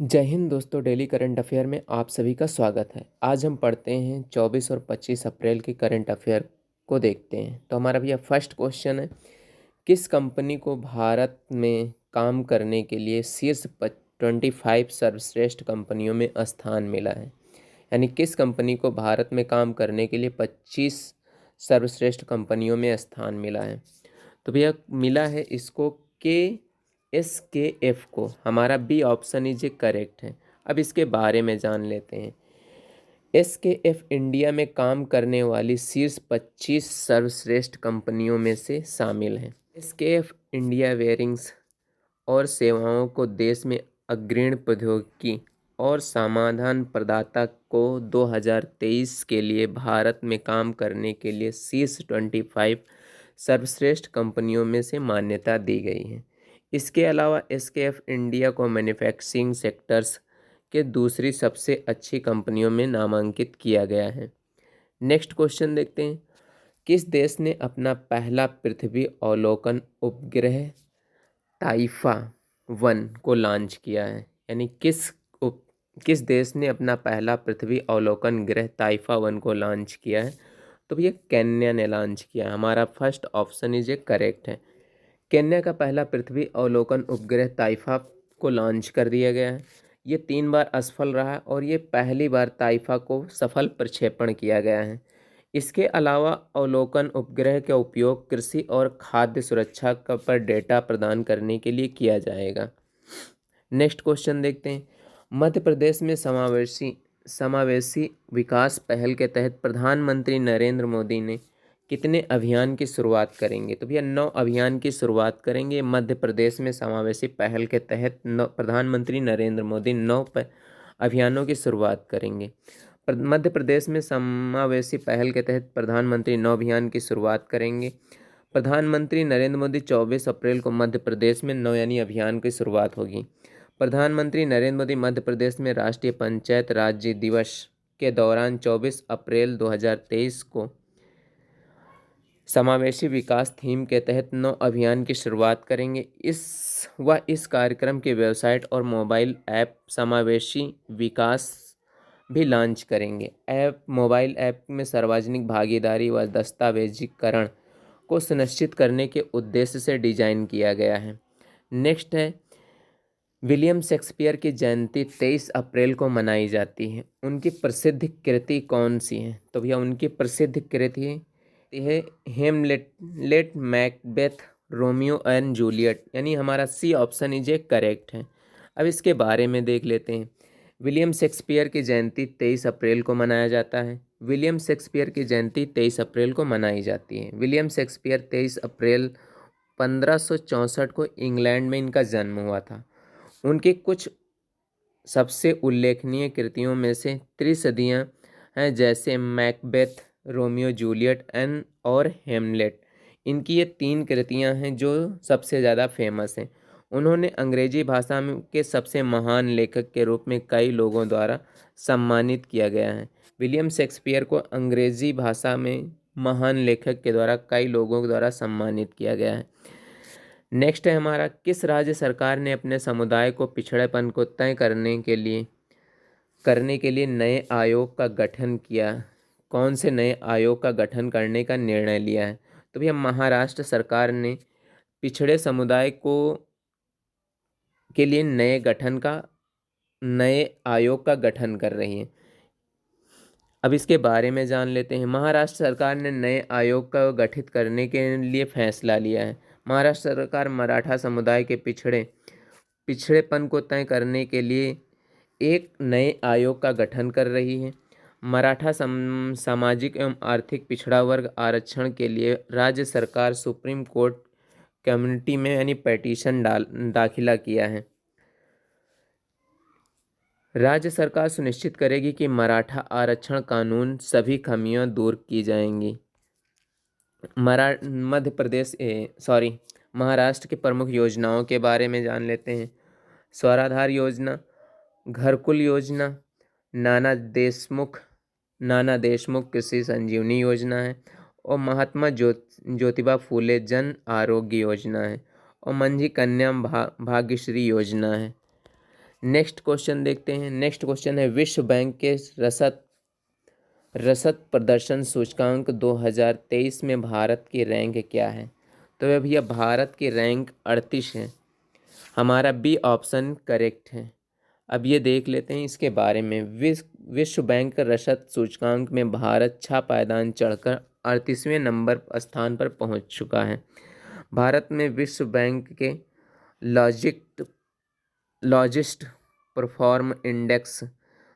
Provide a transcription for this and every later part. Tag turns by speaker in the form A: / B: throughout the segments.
A: जय हिंद दोस्तों। Daily current affair में आप सभी का स्वागत है। आज हम पढ़ते हैं 24 और 25 अप्रैल के करंट अफेयर को देखते हैं। तो हमारा भैया फर्स्ट क्वेश्चन है, किस कंपनी को भारत में काम करने के लिए शीर्ष 25 सर्वश्रेष्ठ कंपनियों में स्थान मिला है। यानी किस कंपनी को भारत में काम करने के लिए 25 सर्वश्रेष्ठ कंपनियों में स्थान मिला है। तो भैया मिला है इसको SKF को। हमारा बी ऑप्शन इज करेक्ट है। अब इसके बारे में जान लेते हैं। SKF इंडिया में काम करने वाली शीर्ष 25 सर्वश्रेष्ठ कंपनियों में से शामिल है। SKF इंडिया वेयरिंग्स और सेवाओं को देश में अग्रणी प्रौद्योगिकी और समाधान प्रदाता को 2023 के लिए भारत में काम करने के लिए शीर्ष 25 सर्वश्रेष्ठ कंपनियों में से मान्यता दी गई है। इसके अलावा SKF इंडिया को मैन्युफैक्चरिंग सेक्टर्स के दूसरी सबसे अच्छी कंपनियों में नामांकित किया गया है। नेक्स्ट क्वेश्चन देखते हैं, किस देश ने अपना पहला पृथ्वी अवलोकन उपग्रह टाइफा 1 को लॉन्च किया है। यानी किस देश ने अपना पहला पृथ्वी अवलोकन ग्रह टाइफा 1 को लॉन्च किया है। तो भैया केन्या ने लॉन्च किया है। हमारा फर्स्ट ऑप्शन इज करेक्ट है। केन्या का पहला पृथ्वी अवलोकन उपग्रह ताइफा को लॉन्च कर दिया गया है। ये 3 बार असफल रहा है और ये पहली बार ताइफा को सफल प्रक्षेपण किया गया है। इसके अलावा अवलोकन उपग्रह का उपयोग कृषि और खाद्य सुरक्षा पर डेटा प्रदान करने के लिए किया जाएगा। नेक्स्ट क्वेश्चन देखते हैं, मध्य प्रदेश में समावेशी विकास पहल के तहत प्रधानमंत्री नरेंद्र मोदी ने कितने अभियान की शुरुआत करेंगे। तो भैया 9 अभियान की शुरुआत करेंगे। मध्य प्रदेश में समावेशी पहल के तहत प्रधानमंत्री नरेंद्र मोदी 9 अभियानों की शुरुआत करेंगे। मध्य प्रदेश में समावेशी पहल के तहत प्रधानमंत्री 9 अभियान की शुरुआत करेंगे। प्रधानमंत्री नरेंद्र मोदी 24 अप्रैल को मध्य प्रदेश में 9 यानी अभियान की शुरुआत होगी। प्रधानमंत्री नरेंद्र मोदी मध्य प्रदेश में राष्ट्रीय पंचायत राज्य दिवस के दौरान 24 अप्रैल 2023 को समावेशी विकास थीम के तहत 9 अभियान की शुरुआत करेंगे। इस कार्यक्रम की वेबसाइट और मोबाइल ऐप समावेशी विकास भी लॉन्च करेंगे। मोबाइल ऐप में सार्वजनिक भागीदारी व दस्तावेजीकरण को सुनिश्चित करने के उद्देश्य से डिजाइन किया गया है। नेक्स्ट है, विलियम शेक्सपियर की जयंती 23 अप्रैल को मनाई जाती है। उनकी प्रसिद्ध कृति कौन सी है। तो भैया उनकी प्रसिद्ध कृति है हेमलेट, मैकबेथ, रोमियो एंड जूलियट। यानी हमारा सी ऑप्शन इज करेक्ट है। अब इसके बारे में देख लेते हैं। विलियम शेक्सपियर की जयंती 23 अप्रैल को मनाया जाता है। विलियम शेक्सपियर की जयंती 23 अप्रैल को मनाई जाती है। विलियम शेक्सपियर 23 अप्रैल 1564 को इंग्लैंड में इनका जन्म हुआ था। उनकी कुछ सबसे उल्लेखनीय कृतियों में से त्रिशदियाँ हैं, जैसे मैकबेथ, रोमियो जूलियट और हेमलेट। इनकी ये 3 कृतियाँ हैं जो सबसे ज़्यादा फेमस हैं। उन्होंने अंग्रेजी भाषा के सबसे महान लेखक के रूप में कई लोगों द्वारा सम्मानित किया गया है। विलियम शेक्सपियर को अंग्रेजी भाषा में महान लेखक के द्वारा कई लोगों द्वारा सम्मानित किया गया है। नेक्स्ट है हमारा, किस राज्य सरकार ने अपने समुदाय को पिछड़ेपन को तय करने के लिए नए आयोग का गठन किया। कौन से नए आयोग का गठन करने का निर्णय लिया है। तो भैया महाराष्ट्र सरकार ने पिछड़े समुदाय को के लिए नए आयोग का गठन कर रही है। अब इसके बारे में जान लेते हैं। महाराष्ट्र सरकार ने नए आयोग का गठित करने के लिए फैसला लिया है। महाराष्ट्र सरकार मराठा समुदाय के पिछड़ेपन को तय करने के लिए एक नए आयोग का गठन कर रही है। मराठा सामाजिक एवं आर्थिक पिछड़ा वर्ग आरक्षण के लिए राज्य सरकार सुप्रीम कोर्ट कम्युनिटी में यानी पिटीशन दाखिला किया है। राज्य सरकार सुनिश्चित करेगी कि मराठा आरक्षण कानून सभी खामियां दूर की जाएंगी। महाराष्ट्र की प्रमुख योजनाओं के बारे में जान लेते हैं। स्वराधार योजना, घरकुल योजना, नाना देशमुख कृषि संजीवनी योजना है, और महात्मा ज्योतिबा फूले जन आरोग्य योजना है, और मंझी कन्या भाग्यश्री योजना है। नेक्स्ट क्वेश्चन देखते हैं। नेक्स्ट क्वेश्चन है विश्व बैंक के रसद प्रदर्शन सूचकांक 2023 में भारत की रैंक क्या है? तो भैया भारत की रैंक 38 है। हमारा बी ऑप्शन करेक्ट है। अब ये देख लेते हैं इसके बारे में। विश्व बैंक रसद सूचकांक में भारत 6 पायदान चढ़कर 38वें नंबर स्थान पर पहुंच चुका है। भारत में विश्व बैंक के लॉजिस्ट परफॉर्म इंडेक्स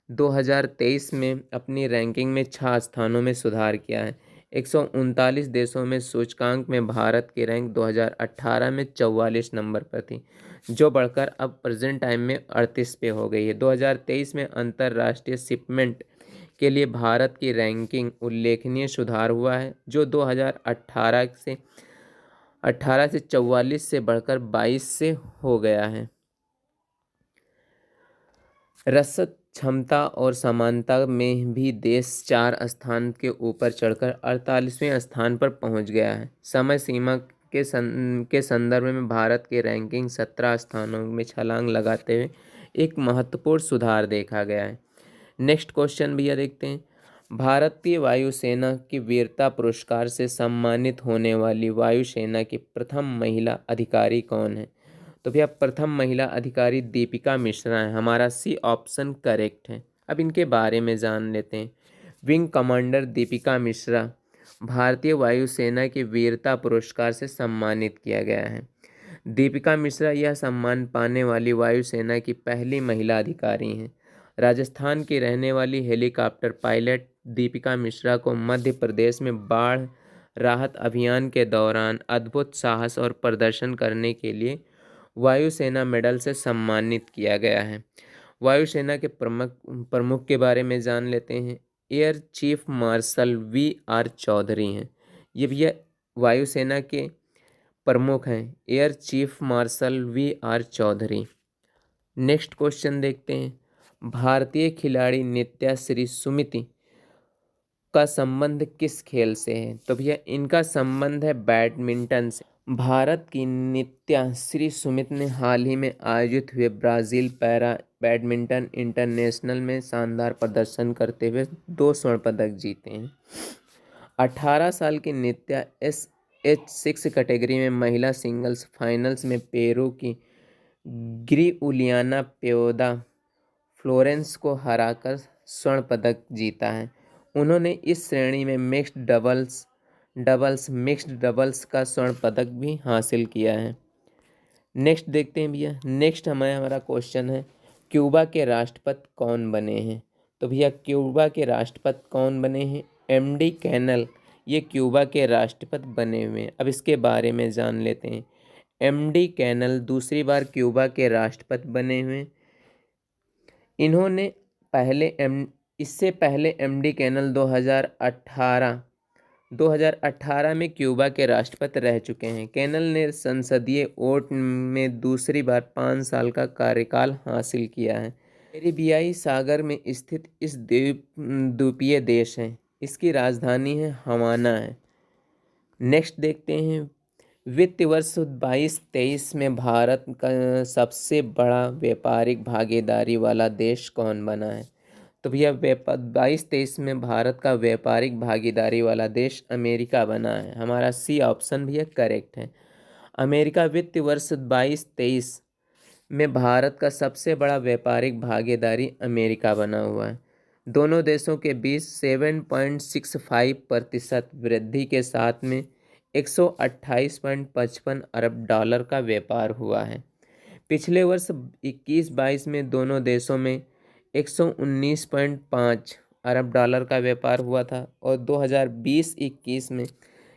A: 2023 में अपनी रैंकिंग में 6 स्थानों में सुधार किया है। 139 देशों में सूचकांक में भारत की रैंक 2018 में 44 नंबर पर थी, जो बढ़कर अब प्रेजेंट टाइम में 38 पे हो गई है। 2023 में अंतर्राष्ट्रीय शिपमेंट के लिए भारत की रैंकिंग उल्लेखनीय सुधार हुआ है, जो 2018 से 44 से बढ़कर 22 से हो गया है। रसद क्षमता और समानता में भी देश 4 स्थान के ऊपर चढ़कर 48वें स्थान पर पहुंच गया है। समय सीमा के संदर्भ में भारत की रैंकिंग 17 स्थानों में छलांग लगाते हुए एक महत्वपूर्ण सुधार देखा गया है। नेक्स्ट क्वेश्चन भैया देखते हैं। भारतीय वायुसेना की वीरता पुरस्कार से सम्मानित होने वाली वायुसेना की प्रथम महिला अधिकारी कौन है? तो भैया प्रथम महिला अधिकारी दीपिका मिश्रा है। हमारा सी ऑप्शन करेक्ट है। अब इनके बारे में जान लेते हैं। विंग कमांडर दीपिका मिश्रा भारतीय वायुसेना के वीरता पुरस्कार से सम्मानित किया गया है। दीपिका मिश्रा यह सम्मान पाने वाली वायुसेना की पहली महिला अधिकारी हैं। राजस्थान की रहने वाली हेलीकॉप्टर पायलट दीपिका मिश्रा को मध्य प्रदेश में बाढ़ राहत अभियान के दौरान अद्भुत साहस और प्रदर्शन करने के लिए वायुसेना मेडल से सम्मानित किया गया है। वायुसेना के प्रमुख के बारे में जान लेते हैं। Air chief marshal VR Chaudhary हैं। ये भैया वायुसेना के प्रमुख हैं, air chief marshal VR Chaudhary. Next question देखते हैं। भारतीय खिलाड़ी नित्या श्री सुमिति का संबंध किस खेल से है? तो भैया इनका संबंध है बैडमिंटन से। भारत की नित्या श्री सुमित ने हाल ही में आयोजित हुए ब्राज़ील पैरा बैडमिंटन इंटरनेशनल में शानदार प्रदर्शन करते हुए 2 स्वर्ण पदक जीते हैं। 18 साल की नित्या SH6 कैटेगरी में महिला सिंगल्स फाइनल्स में पेरू की ग्रिउलियाना पेओदा फ्लोरेंस को हराकर स्वर्ण पदक जीता है। उन्होंने इस श्रेणी में मिक्स्ड डबल्स का स्वर्ण पदक भी हासिल किया है। नेक्स्ट देखते हैं भैया। नेक्स्ट हमारा क्वेश्चन है क्यूबा के राष्ट्रपति कौन बने हैं? तो भैया क्यूबा के राष्ट्रपति कौन बने हैं? MD कैनल ये क्यूबा के राष्ट्रपति बने हुए हैं। अब इसके बारे में जान लेते हैं। MD कैनल दूसरी बार क्यूबा के राष्ट्रपति बने हुए। इन्होंने इससे पहले MD कैनल 2018 में क्यूबा के राष्ट्रपति रह चुके हैं। कैनल ने संसदीय वोट में दूसरी बार 5 साल का कार्यकाल हासिल किया है। कैरिबियाई सागर में स्थित इस द्वीपीय देश है। इसकी राजधानी है हवाना है। नेक्स्ट देखते हैं। वित्त वर्ष 22-23 में भारत का सबसे बड़ा व्यापारिक भागीदारी वाला देश कौन बना है? तो भैया 22-23 में भारत का व्यापारिक भागीदारी वाला देश अमेरिका बना है। हमारा सी ऑप्शन भैया करेक्ट है। अमेरिका वित्त वर्ष 22-23 में भारत का सबसे बड़ा व्यापारिक भागीदारी अमेरिका बना हुआ है। दोनों देशों के बीच 7.65% वृद्धि के साथ में 128.55 अरब डॉलर का व्यापार हुआ है। पिछले वर्ष 21-22 में दोनों देशों में 119.5 अरब डॉलर का व्यापार हुआ था और 2020-21 में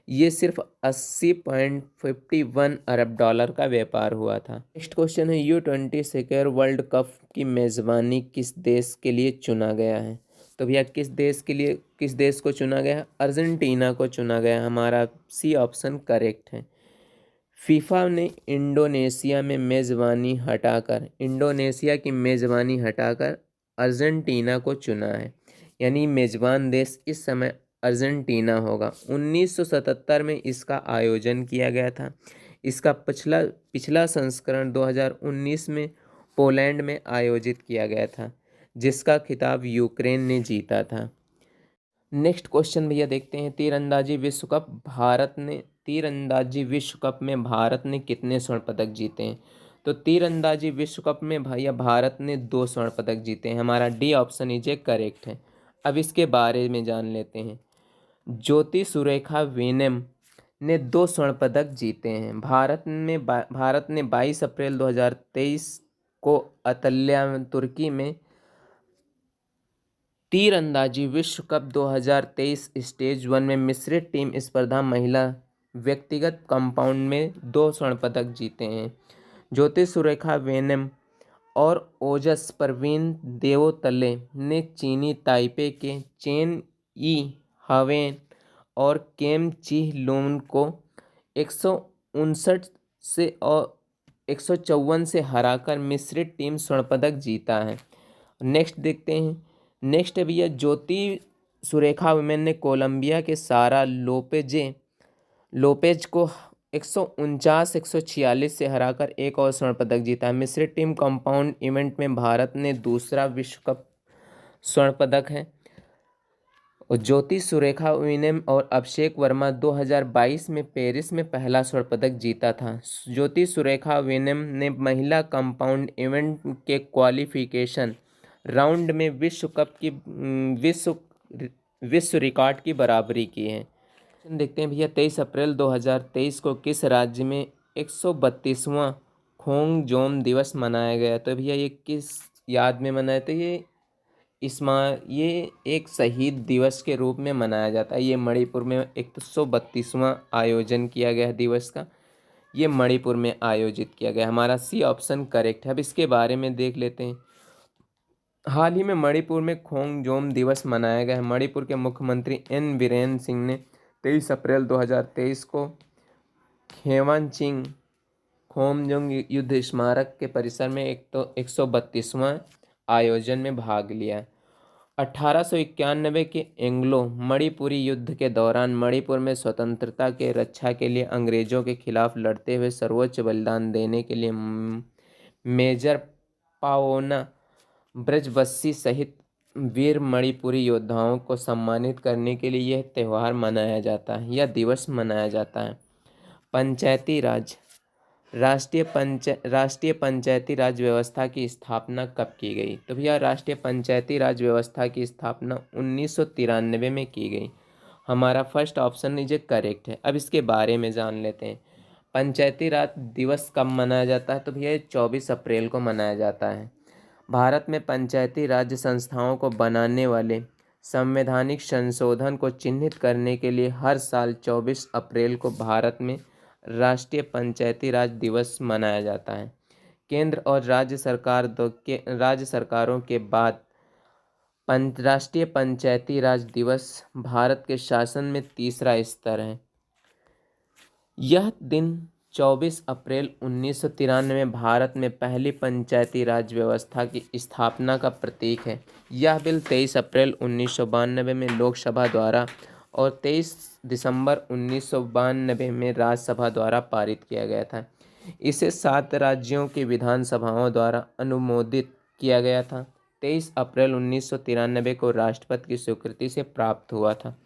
A: ये सिर्फ 80.51 अरब डॉलर का व्यापार हुआ था। नेक्स्ट क्वेश्चन है U20 सेक्योर वर्ल्ड कप की मेज़बानी किस देश के लिए चुना गया है? तो भैया किस देश को चुना गया? अर्जेंटीना को चुना गया। हमारा सी ऑप्शन करेक्ट है। फीफा ने इंडोनेशिया की मेज़बानी हटाकर अर्जेंटीना को चुना है। यानी मेज़बान देश इस समय अर्जेंटीना होगा। 1977 में इसका आयोजन किया गया था। इसका पिछला संस्करण 2019 में पोलैंड में आयोजित किया गया था, जिसका खिताब यूक्रेन ने जीता था। नेक्स्ट क्वेश्चन भैया देखते हैं, तीरंदाजी विश्व कप में भारत ने कितने स्वर्ण पदक जीते हैं? तो तीरंदाजी विश्व कप में भैया भारत ने 2 स्वर्ण पदक जीते हैं। हमारा डी ऑप्शन इज करेक्ट है। अब इसके बारे में जान लेते हैं। ज्योति सुरेखा वेनम ने 2 स्वर्ण पदक जीते हैं। भारत ने 22 अप्रैल 2023 को अतल्या तुर्की में तीरंदाजी विश्व कप 2023 स्टेज 1 में मिश्रित टीम स्पर्धा महिला व्यक्तिगत कंपाउंड में 2 स्वर्ण पदक जीते हैं। ज्योति सुरेखा वेनम और ओजस परवीन देवोतले ने चीनी ताइपे के चेन ई हवेन और केम ची लून को 159 से और 154 से हराकर मिश्रित टीम स्वर्ण पदक जीता है। नेक्स्ट देखते हैं। नेक्स्ट है भैया, ज्योति सुरेखा वुमेन ने कोलंबिया के सारा लोपेज को 149 146 से हराकर एक और स्वर्ण पदक जीता है। मिश्रित टीम कंपाउंड इवेंट में भारत ने दूसरा विश्व कप स्वर्ण पदक है। और ज्योति सुरेखा विनम और अभिषेक वर्मा 2022 में पेरिस में पहला स्वर्ण पदक जीता था। ज्योति सुरेखा विनम ने महिला कंपाउंड इवेंट के क्वालिफिकेशन राउंड में विश्व रिकॉर्ड की बराबरी की है। देखते हैं भैया, 23 अप्रैल 2023 को किस राज्य में 132वां खोंगजोम दिवस मनाया गया? तो भैया ये किस याद में मनाया? तो ये एक शहीद दिवस के रूप में मनाया जाता है। ये मणिपुर में 132वां आयोजन किया गया दिवस का, ये मणिपुर में आयोजित किया गया। हमारा सी ऑप्शन करेक्ट है। अब इसके बारे में देख लेते हैं। हाल ही में मणिपुर में खोंगजोम दिवस मनाया गया है। मणिपुर के मुख्यमंत्री एन बीरेन सिंह ने 23 अप्रैल 2023 को खेवानचिंग खोमजोंग युद्ध स्मारक के परिसर में 132वां आयोजन में भाग लिया। 1891 के एंग्लो मणिपुरी युद्ध के दौरान मणिपुर में स्वतंत्रता के रक्षा के लिए अंग्रेजों के खिलाफ लड़ते हुए सर्वोच्च बलिदान देने के लिए मेजर पाओना ब्रजबस्सी सहित वीर मणिपुरी योद्धाओं को सम्मानित करने के लिए यह त्यौहार मनाया जाता है, यह दिवस मनाया जाता है। पंचायती राज राष्ट्रीय पंचायती राज व्यवस्था की स्थापना कब की गई? तो भैया राष्ट्रीय पंचायती राज व्यवस्था की स्थापना 1993 में की गई। हमारा फर्स्ट ऑप्शन इज करेक्ट है। अब इसके बारे में जान लेते हैं। पंचायती राज दिवस कब मनाया जाता है? तो भैया 24 अप्रैल को मनाया जाता है। भारत में पंचायती राज संस्थाओं को बनाने वाले संवैधानिक संशोधन को चिन्हित करने के लिए हर साल 24 अप्रैल को भारत में राष्ट्रीय पंचायती राज दिवस मनाया जाता है। केंद्र और राज्य सरकारों के बाद राष्ट्रीय पंचायती राज दिवस भारत के शासन में तीसरा स्तर है। यह दिन 24 अप्रैल 1993 में भारत में पहली पंचायती राज व्यवस्था की स्थापना का प्रतीक है। यह बिल 23 अप्रैल 1992 में लोकसभा द्वारा और 23 दिसंबर 1992 में राज्यसभा द्वारा पारित किया गया था। इसे 7 राज्यों की विधानसभाओं द्वारा अनुमोदित किया गया था। 23 अप्रैल 1993 को राष्ट्रपति की स्वीकृति से प्राप्त हुआ था।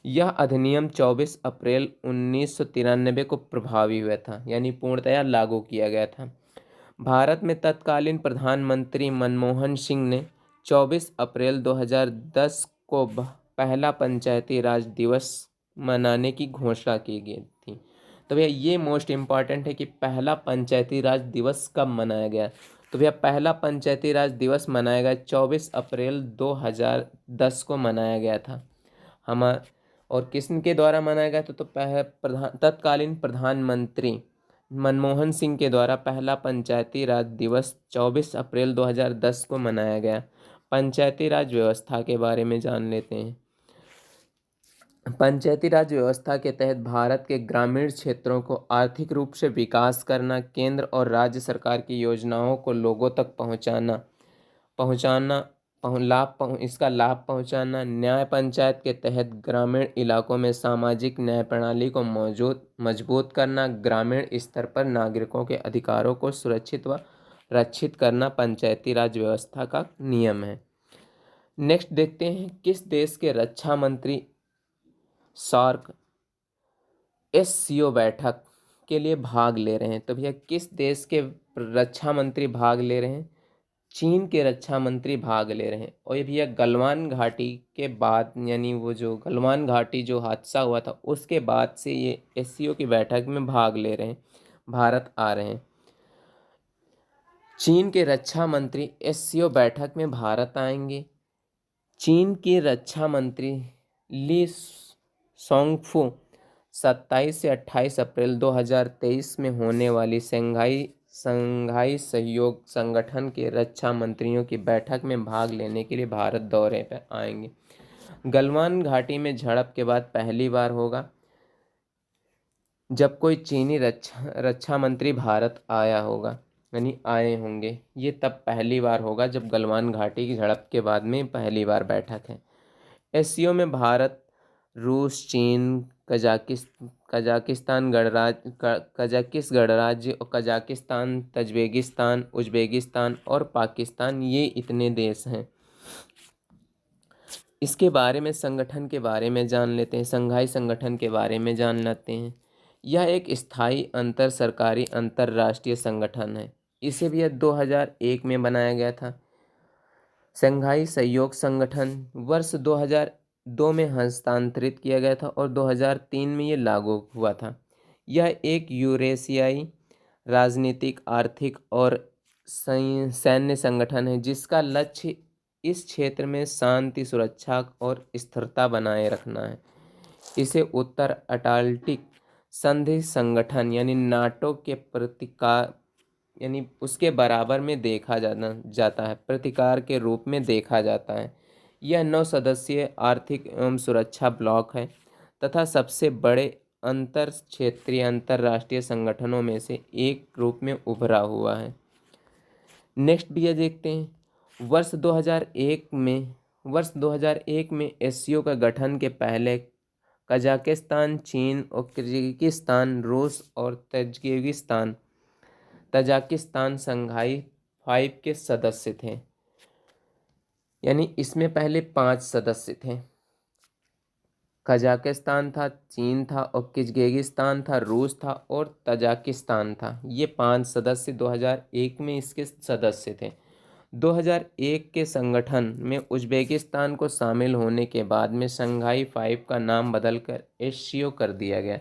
A: यह अधिनियम 24 अप्रैल 1993 को प्रभावी हुआ था, यानी पूर्णतया लागू किया गया था। भारत में तत्कालीन प्रधानमंत्री मनमोहन सिंह ने 24 अप्रैल 2010 को पहला पंचायती राज दिवस मनाने की घोषणा की गई थी। तो भैया ये मोस्ट इम्पॉर्टेंट है कि पहला पंचायती राज दिवस कब मनाया गया? तो भैया पहला पंचायती राज दिवस मनाया गया 24 अप्रैल 2010 को मनाया गया था। और किसके द्वारा मनाया गया? तो तत्कालीन प्रधानमंत्री मनमोहन सिंह के द्वारा पहला पंचायती राज दिवस 24 अप्रैल 2010 को मनाया गया। पंचायती राज व्यवस्था के बारे में जान लेते हैं। पंचायती राज व्यवस्था के तहत भारत के ग्रामीण क्षेत्रों को आर्थिक रूप से विकास करना, केंद्र और राज्य सरकार की योजनाओं को लोगों तक इसका लाभ पहुंचाना, न्याय पंचायत के तहत ग्रामीण इलाकों में सामाजिक न्याय प्रणाली को मजबूत करना, ग्रामीण स्तर पर नागरिकों के अधिकारों को सुरक्षित व रक्षित करना पंचायती राज व्यवस्था का नियम है। नेक्स्ट देखते हैं, किस देश के रक्षा मंत्री सार्क एससीओ बैठक के लिए भाग ले रहे हैं? तो भैया किस देश के रक्षा मंत्री भाग ले रहे हैं? चीन के रक्षा मंत्री भाग ले रहे हैं। और ये भैया गलवान घाटी के बाद, यानी वो जो गलवान घाटी जो हादसा हुआ था उसके बाद से ये एससीओ की बैठक में भाग ले रहे हैं, भारत आ रहे हैं। चीन के रक्षा मंत्री एससीओ बैठक में भारत आएंगे। चीन के रक्षा मंत्री ली सोंगफू 27 से 28 अप्रैल 2023 में होने वाली संघाई सहयोग संगठन के रक्षा मंत्रियों की बैठक में भाग लेने के लिए भारत दौरे पर आएंगे। गलवान घाटी में झड़प के बाद पहली बार होगा जब कोई चीनी रक्षा मंत्री भारत आया होगा, यानी आए होंगे। ये तब पहली बार होगा जब गलवान घाटी की झड़प के बाद में पहली बार बैठक है। एससीओ में भारत, रूस, चीन, कजाकिस्तान गणराज्य और कजाकिस्तान, तजकिस्तान, उज्बेकिस्तान और पाकिस्तान, ये इतने देश हैं। इसके बारे में, संगठन के बारे में जान लेते हैं। संघाई संगठन के बारे में जान लेते हैं। यह एक स्थायी अंतर सरकारी अंतर्राष्ट्रीय संगठन है। इसे भी 2001 में बनाया गया था। संघाई सहयोग संगठन वर्ष 2002 में हस्तांतरित किया गया था और 2003 में ये लागू हुआ था। यह एक यूरेशियाई राजनीतिक, आर्थिक और सैन्य संगठन है जिसका लक्ष्य इस क्षेत्र में शांति, सुरक्षा और स्थिरता बनाए रखना है। इसे उत्तर अटलांटिक संधि संगठन यानी नाटो के प्रतिकार, यानी उसके बराबर में देखा जाता है, प्रतिकार के रूप में देखा जाता है। यह 9 सदस्यीय आर्थिक एवं सुरक्षा ब्लॉक है तथा सबसे बड़े अंतर क्षेत्रीय अंतर्राष्ट्रीय संगठनों में से एक रूप में उभरा हुआ है। नेक्स्ट भी देखते हैं, वर्ष 2001 में एससीओ का गठन के पहले कजाकिस्तान, चीन और किर्गिस्तान, रूस और तजाकिस्तान संघाई 5 के सदस्य थे। यानी इसमें पहले 5 सदस्य थे। कजाकिस्तान था, चीन था और किर्गिस्तान था, रूस था और तजाकिस्तान था। ये 5 सदस्य 2001 में इसके सदस्य थे। 2001 के संगठन में उज्बेकिस्तान को शामिल होने के बाद में संघाई 5 का नाम बदलकर एससीओ कर दिया गया।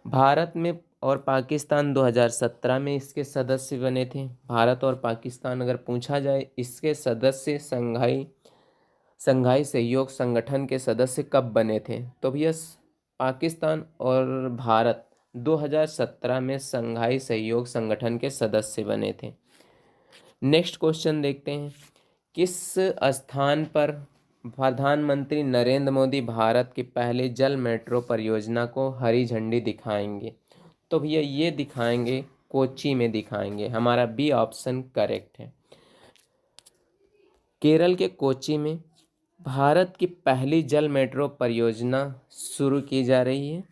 A: भारत में और पाकिस्तान 2017 में इसके सदस्य बने थे। भारत और पाकिस्तान अगर पूछा जाए इसके सदस्य संघाई सहयोग संगठन के सदस्य कब बने थे, तो भैया पाकिस्तान और भारत 2017 में संघाई सहयोग संगठन के सदस्य बने थे। नेक्स्ट क्वेश्चन देखते हैं, किस स्थान पर प्रधानमंत्री नरेंद्र मोदी भारत की पहली जल मेट्रो परियोजना को हरी झंडी दिखाएंगे? तो भैया ये दिखाएंगे, कोच्चि में दिखाएंगे। हमारा बी ऑप्शन करेक्ट है। केरल के कोच्चि में भारत की पहली जल मेट्रो परियोजना शुरू की जा रही है।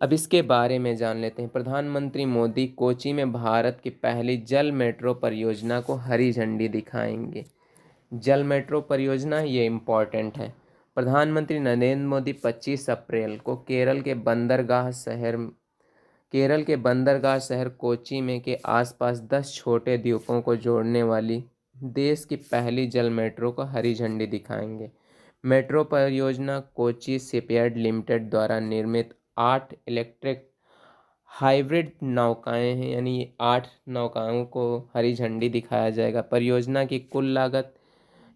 A: अब इसके बारे में जान लेते हैं। प्रधानमंत्री मोदी कोच्चि में भारत की पहली जल मेट्रो परियोजना को हरी झंडी दिखाएंगे। जल मेट्रो परियोजना ये इम्पॉर्टेंट है। प्रधानमंत्री नरेंद्र मोदी 25 अप्रैल को केरल के बंदरगाह शहर कोच्चि में के आसपास 10 छोटे द्वीपों को जोड़ने वाली देश की पहली जल मेट्रो को हरी झंडी दिखाएंगे। मेट्रो परियोजना कोच्चि शिपयार्ड लिमिटेड द्वारा निर्मित 8 इलेक्ट्रिक हाइब्रिड नौकाएं हैं, यानी ये 8 नौकाओं को हरी झंडी दिखाया जाएगा। परियोजना की कुल लागत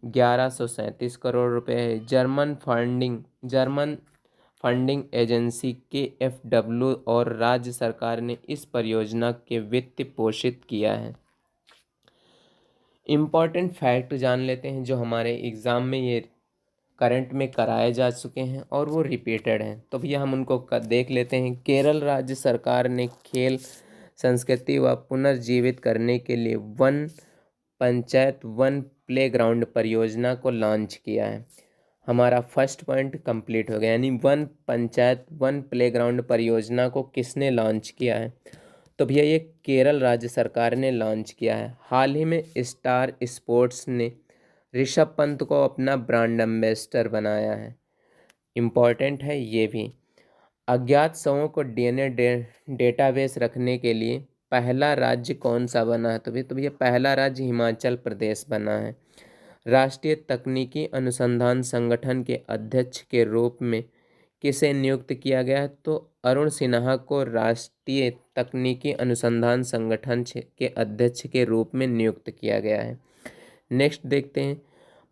A: 1137 करोड़ रुपए है। जर्मन फंडिंग एजेंसी KfW और राज्य सरकार ने इस परियोजना के वित्त पोषित किया है। इम्पॉर्टेंट फैक्ट जान लेते हैं जो हमारे एग्ज़ाम में ये करंट में कराए जा चुके हैं और वो रिपीटेड हैं, तो भैया हम उनको देख लेते हैं। केरल राज्य सरकार ने खेल संस्कृति व पुनर्जीवित करने के लिए वन पंचायत वन प्लेग्राउंड परियोजना को लॉन्च किया है। हमारा फर्स्ट पॉइंट कंप्लीट हो गया, यानी वन पंचायत वन प्लेग्राउंड परियोजना को किसने लॉन्च किया है, तो भैया ये केरल राज्य सरकार ने लॉन्च किया है। हाल ही में स्टार स्पोर्ट्स ने ऋषभ पंत को अपना ब्रांड एम्बेसडर बनाया है। इम्पॉर्टेंट है ये भी। अज्ञात शवों को डीएनए डेटाबेस रखने के लिए पहला राज्य कौन सा बना है? तो भैया पहला राज्य हिमाचल प्रदेश बना है। राष्ट्रीय तकनीकी अनुसंधान संगठन के अध्यक्ष के रूप में किसे नियुक्त किया गया है? तो अरुण सिन्हा को राष्ट्रीय तकनीकी अनुसंधान संगठन के अध्यक्ष के रूप में नियुक्त किया गया है। नेक्स्ट देखते हैं।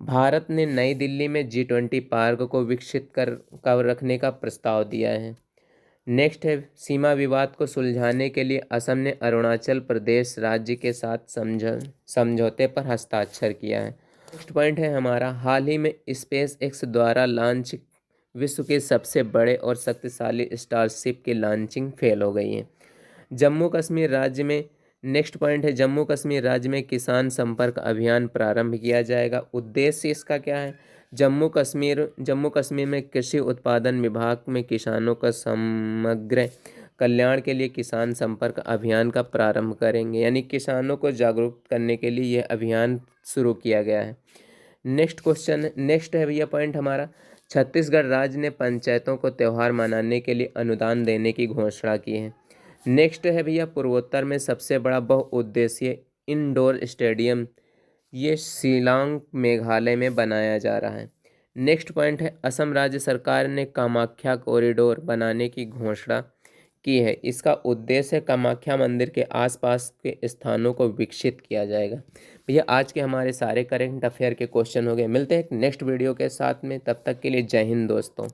A: भारत ने नई दिल्ली में G20 पार्क को विकसित कर रखने का प्रस्ताव दिया है। नेक्स्ट है, सीमा विवाद को सुलझाने के लिए असम ने अरुणाचल प्रदेश राज्य के साथ समझौते पर हस्ताक्षर किया है। नेक्स्ट पॉइंट है हमारा, हाल ही में स्पेस एक्स द्वारा लॉन्च विश्व के सबसे बड़े और शक्तिशाली स्टारशिप की लॉन्चिंग फेल हो गई है। जम्मू कश्मीर राज्य में नेक्स्ट पॉइंट है, जम्मू कश्मीर राज्य में किसान संपर्क अभियान प्रारंभ किया जाएगा। उद्देश्य इसका क्या है? जम्मू कश्मीर में कृषि उत्पादन विभाग में किसानों का समग्र कल्याण के लिए किसान संपर्क अभियान का प्रारंभ करेंगे, यानी किसानों को जागरूक करने के लिए यह अभियान शुरू किया गया है। नेक्स्ट है भैया पॉइंट हमारा, छत्तीसगढ़ राज्य ने पंचायतों को त्यौहार मनाने के लिए अनुदान देने की घोषणा की है। नेक्स्ट है भैया, पूर्वोत्तर में सबसे बड़ा बहुउद्देशीय इंडोर स्टेडियम ये शिलांग मेघालय में बनाया जा रहा है। नेक्स्ट पॉइंट है, असम राज्य सरकार ने कामाख्या कॉरिडोर बनाने की घोषणा की है। इसका उद्देश्य कामाख्या मंदिर के आसपास के स्थानों को विकसित किया जाएगा। भैया आज के हमारे सारे करेंट अफेयर के क्वेश्चन हो गए। मिलते हैं एक नेक्स्ट वीडियो के साथ में, तब तक के लिए जय हिंद दोस्तों।